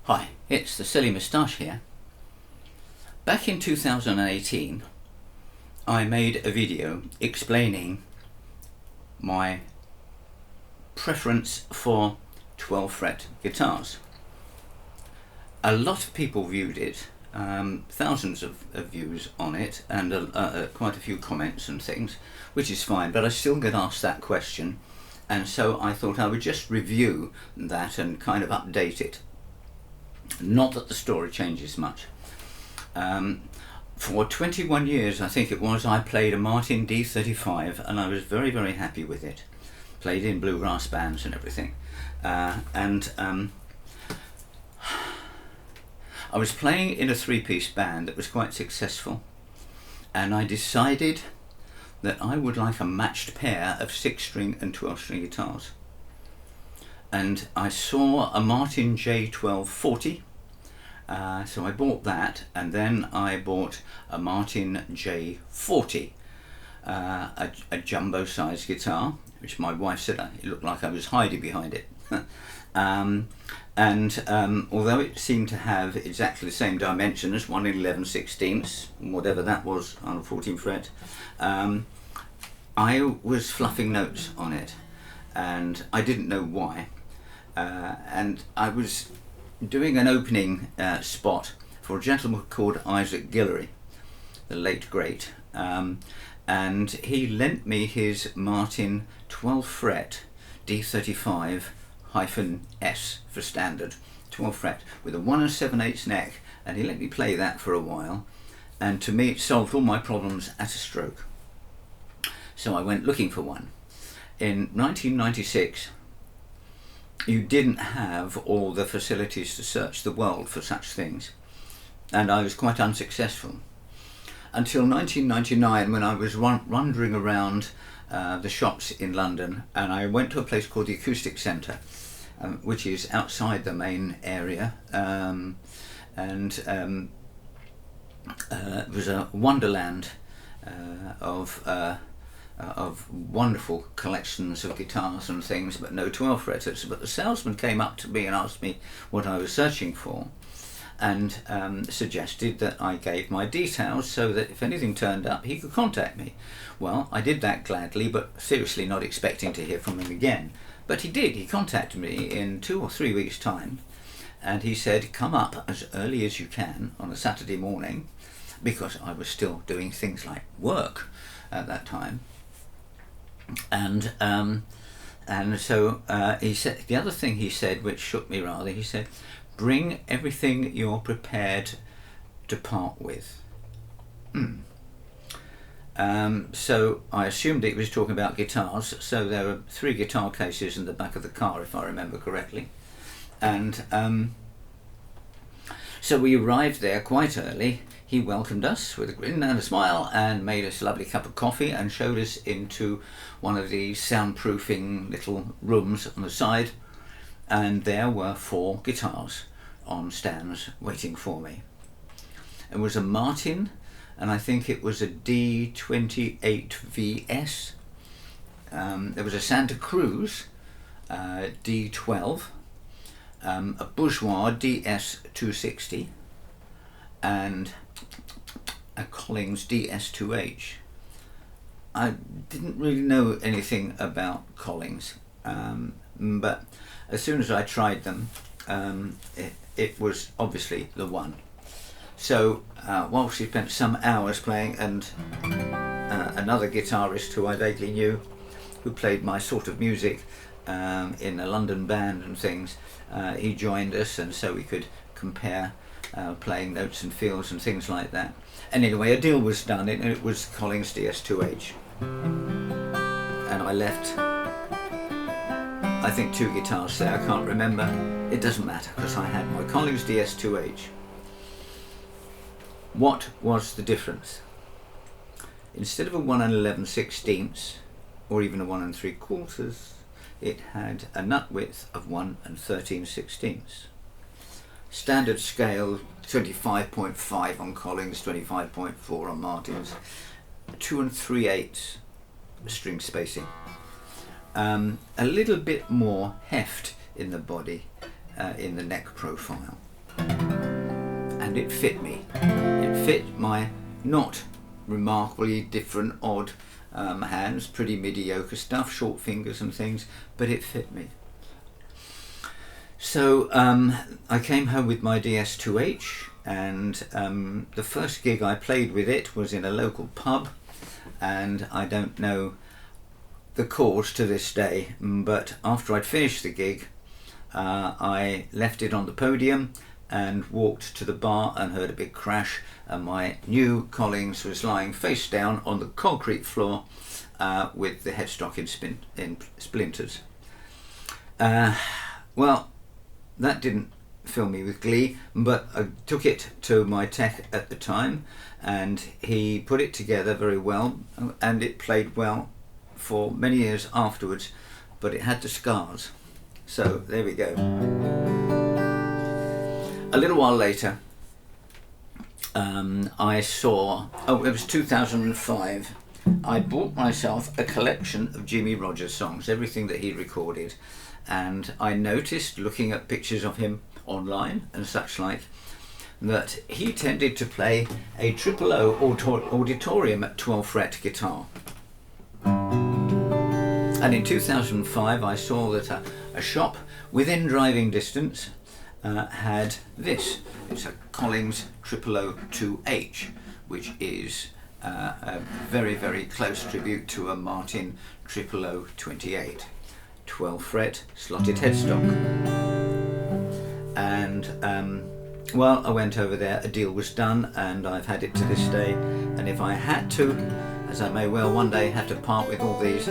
Hi, it's the Silly Moustache here. Back in 2018, I made a video explaining my preference for 12 fret guitars. A lot of people viewed it, thousands of views on it, and quite a few comments and things, which is fine, but I still get asked that question, and so I thought I would just review that and kind of update it. Not that the story changes much. For 21 years, I think it was, I played a Martin D35 and I was very, very happy with it. Played in bluegrass bands and everything. I was playing in a three-piece band that was quite successful, and I decided that I would like a matched pair of 6-string and 12-string guitars. And I saw a Martin J1240, so I bought that, and then I bought a Martin J40, a jumbo size guitar, which my wife said it looked like I was hiding behind it. Although it seemed to have exactly the same dimensions, 1 in 11/16, whatever that was on a 14 fret, I was fluffing notes on it, and I didn't know why. And I was doing an opening spot for a gentleman called Isaac Guillory, the late great, and he lent me his Martin 12 fret D35-S for standard, 12 fret with a 1 7/8 neck, and he let me play that for a while, and to me it solved all my problems at a stroke. So I went looking for one. In 1996, you didn't have all the facilities to search the world for such things, and I was quite unsuccessful until 1999, when I was wandering around the shops in London, and I went to a place called the Acoustic Centre, which is outside the main area, it was a wonderland of wonderful collections of guitars and things, but no 12 fretters. But the salesman came up to me and asked me what I was searching for, and suggested that I gave my details so that if anything turned up he could contact me. Well, I did that gladly, but seriously not expecting to hear from him again. But he did. He contacted me in 2 or 3 weeks' time, and he said, come up as early as you can on a Saturday morning, because I was still doing things like work at that time. And so he said, the other thing he said, which shook me rather, he said, bring everything you're prepared to part with. So I assumed he was talking about guitars, so there were 3 guitar cases in the back of the car, if I remember correctly. And so we arrived there quite early. He welcomed us with a grin and a smile and made us a lovely cup of coffee and showed us into one of the soundproofing little rooms on the side, and there were 4 guitars on stands waiting for me. It was a Martin, and I think it was a D28VS. There was a Santa Cruz D12, a Bourgeois DS260, and a Collings DS2H. I didn't really know anything about Collings, but as soon as I tried them, it was obviously the one. So whilst he spent some hours playing, and another guitarist who I vaguely knew, who played my sort of music in a London band and things, he joined us, and so we could compare playing notes and feels and things like that. And anyway, a deal was done, and it was Collings DS2H. And I left, I think, 2 guitars there, I can't remember. It doesn't matter, because I had my Collings DS2H. What was the difference? Instead of a 1 in 11/16, or even a 1 3/4, it had a nut width of 1 13/16. Standard scale 25.5 on Collings, 25.4 on Martins, 2 3/8 string spacing. A little bit more heft in the body, in the neck profile. and it fit me. It fit my not remarkably different, odd hands, pretty mediocre stuff, short fingers and things, but it fit me. So I came home with my DS2H, and the first gig I played with it was in a local pub, and I don't know the cause to this day, but after I'd finished the gig, I left it on the podium and walked to the bar and heard a big crash, and my new Collings was lying face down on the concrete floor with the headstock in splinters. Well, that didn't fill me with glee, but I took it to my tech at the time, and he put it together very well, and it played well for many years afterwards, but it had the scars. So there we go. A little while later, I saw, it was 2005, I bought myself a collection of Jimmy Rogers songs, everything that he recorded, and I noticed, looking at pictures of him online and such like, that he tended to play a triple O auditorium at 12 fret guitar. And in 2005 I saw that a shop within driving distance had this. It's a Collings 002H, which is a very, very close tribute to a Martin 00028, 12 fret slotted headstock. And well, I went over there, a deal was done, and I've had it to this day, and if I had to, as I may well one day have to part with all these,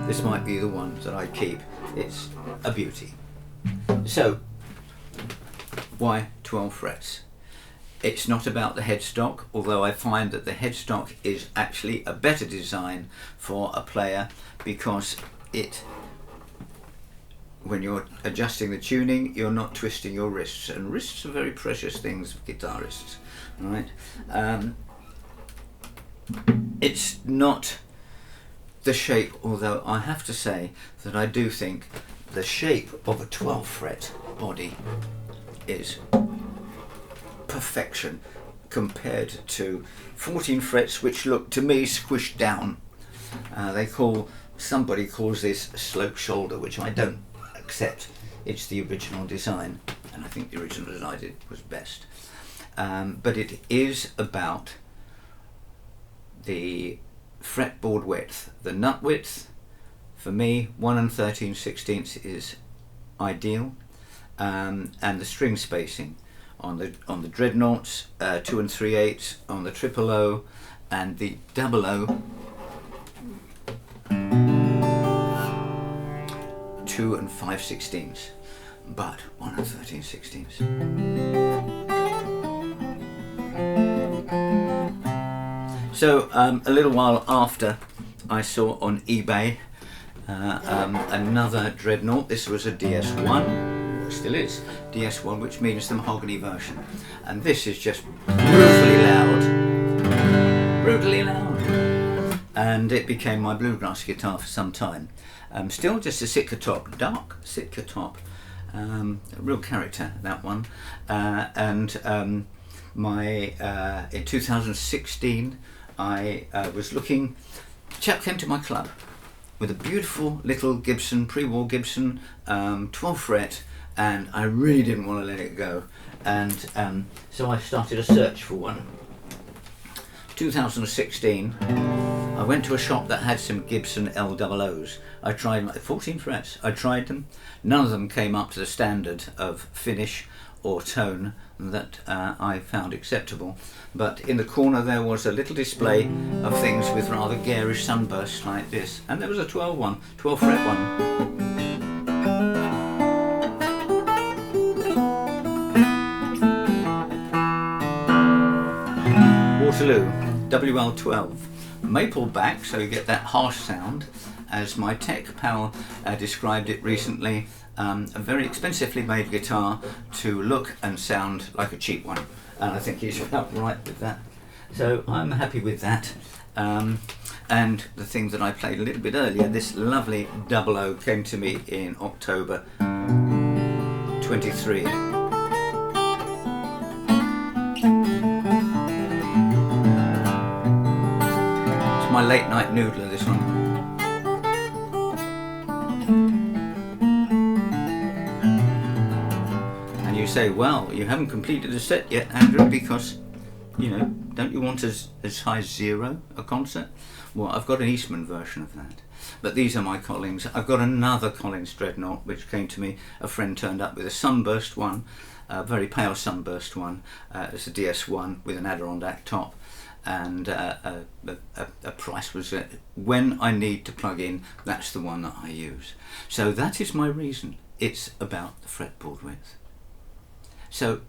this might be the one that I keep. It's a beauty. So, why 12 frets? It's not about the headstock, although I find that the headstock is actually a better design for a player, because when you're adjusting the tuning, you're not twisting your wrists, and wrists are very precious things for guitarists, right? It's not the shape, although I have to say that I do think the shape of a 12 fret body is perfection compared to 14 frets, which look to me squished down. Somebody calls this slope shoulder, which I don't accept. It's the original design, and I think the original design was best. But it is about the fretboard width. The nut width, for me, 1 13/16 is ideal, and the string spacing on the dreadnoughts, 2 3/8 on the 000, and the 00, 2 5/16, but 1 13/16. So a little while after, I saw on eBay another dreadnought. This was a DS1, or still is DS1, which means the mahogany version, and this is just brutally loud, and it became my bluegrass guitar for some time. Still just a Sitka top, dark Sitka top, a real character, that one. In 2016 I was looking, a chap came to my club with a beautiful little Gibson, pre-war Gibson, 12 fret, and I really didn't want to let it go, and so I started a search for one. 2016 I went to a shop that had some Gibson L00s. I tried 14 frets, I tried them, none of them came up to the standard of finish or tone that I found acceptable, but in the corner there was a little display of things with rather garish sunbursts like this, and there was a 12 fret one. Waterloo, WL12, maple back, so you get that harsh sound, as my tech pal described it recently, a very expensively made guitar to look and sound like a cheap one, and I think he's about right with that. So I'm happy with that. And the thing that I played a little bit earlier, this lovely 00, came to me in October 23. It's my late night noodler, this one. And you say, well, you haven't completed the set yet, Andrew, because, you know, don't you want as high as 0 a concert? Well, I've got an Eastman version of that. But these are my Collings. I've got another Collings Dreadnought, which came to me. A friend turned up with a sunburst one, a very pale sunburst one. It's a DS1 with an Adirondack top. And a price was, when I need to plug in, that's the one that I use. So that is my reason. It's about the fretboard width. So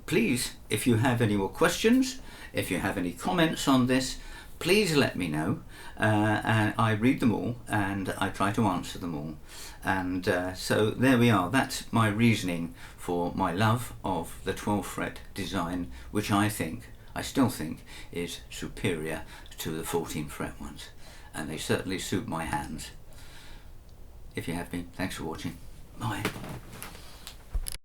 please, if you have any more questions, if you have any comments on this, please let me know, and I read them all and I try to answer them all. And so there we are. That's my reasoning for my love of the 12 fret design, which I still think is superior to the 14 fret ones, and they certainly suit my hands. If you have been, thanks for watching. Bye.